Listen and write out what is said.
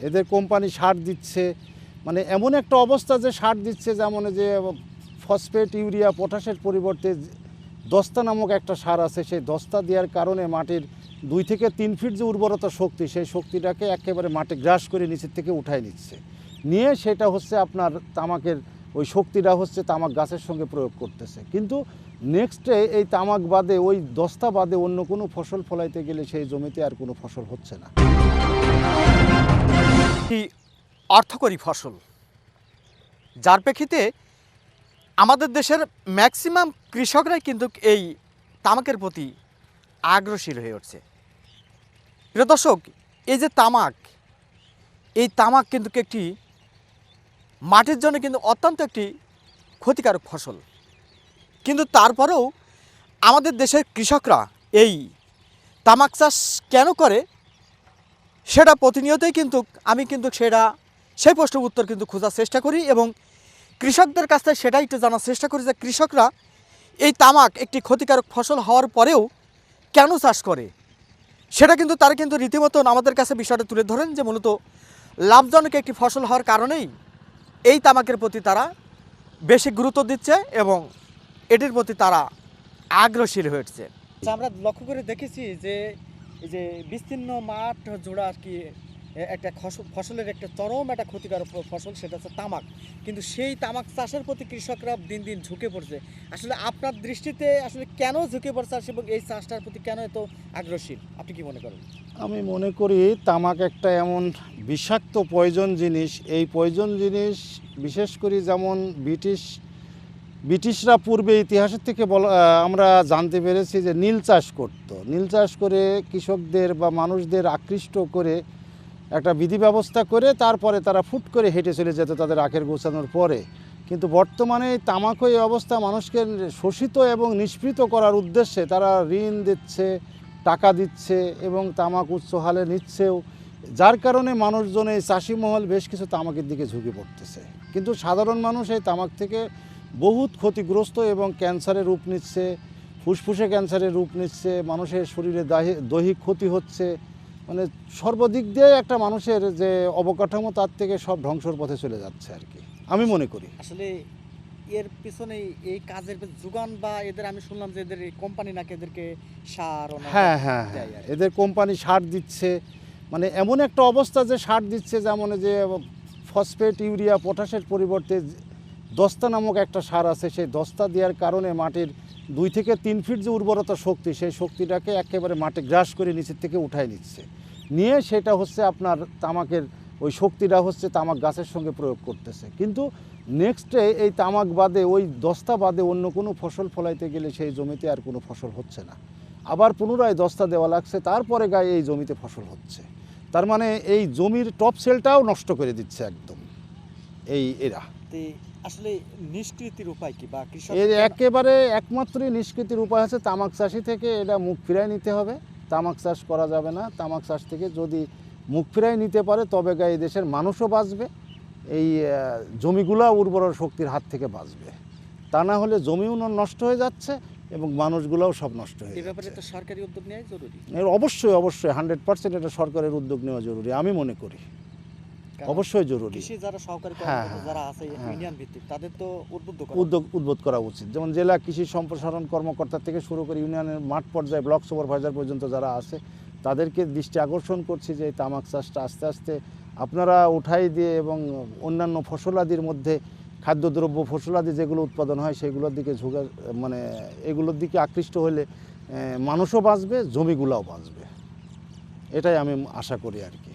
এদের কোম্পানি সার দিচ্ছে, মানে এমন একটা অবস্থা যে সার দিচ্ছে, যেমন যে ফসফেট, ইউরিয়া, পটাশের পরিবর্তে দস্তা নামক একটা সার আছে, সেই দস্তা দেওয়ার কারণে মাটির 2 থেকে 3 ফিট যে উর্বরতা শক্তি, সেই শক্তিটাকে একেবারে মাটি গ্রাস করে নিচের থেকে উঠায় নিচ্ছে, নিয়ে সেটা হচ্ছে আপনার তামাকের ওই শক্তিটা হচ্ছে তামাক গাছের সঙ্গে প্রয়োগ করতেছে। কিন্তু নেক্সটে এই তামাক বাদে, ওই দস্তা বাদে অন্য কোনো ফসল ফলাইতে গেলে সেই জমিতে আর কোনো ফসল হচ্ছে না। অর্থকরী ফসল, যার প্রেক্ষিতে আমাদের দেশের ম্যাক্সিমাম কৃষকরাই কিন্তু এই তামাকের প্রতি আগ্রহশীল হয়ে উঠছে। প্রিয় দর্শক, এই যে তামাক, এই তামাক কিন্তু একটি মাটির জন্য কিন্তু অত্যন্ত একটি ক্ষতিকারক ফসল, কিন্তু তারপরেও আমাদের দেশের কৃষকরা এই তামাক চাষ কেন করে সেটা প্রতিনিয়তই কিন্তু আমি সেই প্রশ্নের উত্তর কিন্তু খোঁজার চেষ্টা করি এবং কৃষকদের কাছ থেকে সেটাই একটু জানার চেষ্টা করি যে কৃষকরা এই তামাক একটি ক্ষতিকারক ফসল হওয়ার পরেও কেন চাষ করে। সেটা কিন্তু তারা কিন্তু রীতিমতন আমাদের কাছে বিষয়টা তুলে ধরেন যে মূলত লাভজনক একটি ফসল হওয়ার কারণেই এই তামাকের প্রতি তারা বেশি গুরুত্ব দিচ্ছে এবং এটির প্রতি তারা আগ্রহশীল হয়ে উঠছে। আমরা লক্ষ্য করে দেখেছি যে এই যে বিস্তীর্ণ মাঠ জোড়া আর কি একটা ফসলের একটা চরম একটা ক্ষতিকারক ফসল, সেটা হচ্ছে তামাক। কিন্তু সেই তামাক চাষের প্রতি কৃষকরা দিন দিন ঝুঁকে পড়ছে। আসলে আপনার দৃষ্টিতে আসলে কেন ঝুঁকে পড়ছে এবং এই চাষটার প্রতি কেন এত আগ্রহশীল, আপনি কি মনে করেন? আমি মনে করি তামাক একটা এমন বিষাক্ত পয়জন জিনিস, এই পয়জন জিনিস বিশেষ করে যেমন ব্রিটিশরা পূর্বে ইতিহাসের থেকে আমরা জানতে পেরেছি যে নীল চাষ করত। নীল চাষ করে কৃষকদের বা মানুষদের আকৃষ্ট করে একটা বিধি ব্যবস্থা করে তারপরে তারা ফুট করে হেঁটে চলে যেত তাদের আখের গোছানোর পরে। কিন্তু বর্তমানে তামাকও এই অবস্থা, মানুষকে শোষিত এবং নিষ্পৃত করার উদ্দেশ্যে তারা ঋণ দিচ্ছে, টাকা দিচ্ছে এবং তামাক উচ্চ হালে নিচ্ছেও, যার কারণে মানুষজন এই চাষি মহল বেশ কিছু তামাকের দিকে ঝুঁকে পড়তেছে। কিন্তু সাধারণ মানুষ এই তামাক থেকে বহুত ক্ষতিগ্রস্ত এবং ক্যান্সারের রূপ নিচ্ছে, ফুসফুসে ক্যান্সারের রূপ নিচ্ছে, মানুষের শরীরে দৈহিক ক্ষতি হচ্ছে, মানে সর্বদিক দিয়ে একটা মানুষের যে অবকাঠামো তার থেকে সব ধ্বংসর পথে চলে যাচ্ছে আর কি, আমি মনে করি। আসলে এর পিছনে এই কাজের যোগান বা এদের, আমি শুনলাম যে এদের কোম্পানি নাকি এদেরকে সার, হ্যাঁ, এদের কোম্পানি সার দিচ্ছে, মানে এমন একটা অবস্থা যে সার দিচ্ছে, যেমন যে ফসফেট, ইউরিয়া, পটাশের পরিবর্তে দস্তা নামক একটা সার আছে, সেই দস্তা দেওয়ার কারণে মাটির 2 থেকে 3 ফিট যে উর্বরতা শক্তি, সেই শক্তিটাকে একেবারে মাটি গ্রাস করে নিচের থেকে উঠায় নিচ্ছে, নিয়ে সেটা হচ্ছে আপনার তামাকের ওই শক্তিটা হচ্ছে তামাক গাছের সঙ্গে প্রয়োগ করতেছে। কিন্তু নেক্সটে এই তামাক বাদে, ওই দস্তা বাদে অন্য কোনো ফসল ফলাইতে গেলে সেই জমিতে আর কোনো ফসল হচ্ছে না। আবার পুনরায় দস্তা দেওয়া লাগছে, তারপরে গায়ে এই জমিতে ফসল হচ্ছে। তার মানে এই জমির টপ সেলটাও নষ্ট করে দিচ্ছে একদম এরা। আসলে নিষ্কৃতির উপায় কি, বা কৃষক এর একেবারে একমাত্রই নিষ্কৃতির উপায় হচ্ছে তামাক চাষি থেকে এটা মুখ ফিরায় নিতে হবে। তামাক চাষ করা যাবে না। তামাক চাষ থেকে যদি মুখ ফিরায় নিতে পারে তবে এই দেশের মানুষও বাঁচবে, এই জমিগুলা উর্বর শক্তির হাত থেকে বাঁচবে। তা না হলে জমিও নষ্ট হয়ে যাচ্ছে এবং মানুষগুলোও সব নষ্ট হয়ে যাচ্ছে। এই ব্যাপারে তো সরকারি উদ্যোগ নেওয়া জরুরি। অবশ্যই 100% এটা সরকারের উদ্যোগ নেওয়া জরুরি, আমি মনে করি অবশ্যই জরুরি। কৃষি যারা সহকারী যারা আছে ইউনিয়ন ভিত্তিক, তাদের তো উদ্বোধ করা উচিত। যেমন জেলা কৃষি সম্প্রসারণ কর্মকর্তা থেকে শুরু করে ইউনিয়নের মাঠ পর্যায়ে ব্লক সুপারভাইজার পর্যন্ত যারা আছে, তাদেরকে দৃষ্টি আকর্ষণ করছি যে এই তামাক চাষটা আস্তে আস্তে আপনারা উঠাই দিয়ে এবং অন্যান্য ফসলাদির মধ্যে খাদ্যদ্রব্য ফসলাদি যেগুলো উৎপাদন হয় সেগুলোর দিকে মানে এগুলোর দিকে আকৃষ্ট হলে মানুষও বাঁচবে, জমিগুলোও বাঁচবে, এটাই আমি আশা করি আর কি।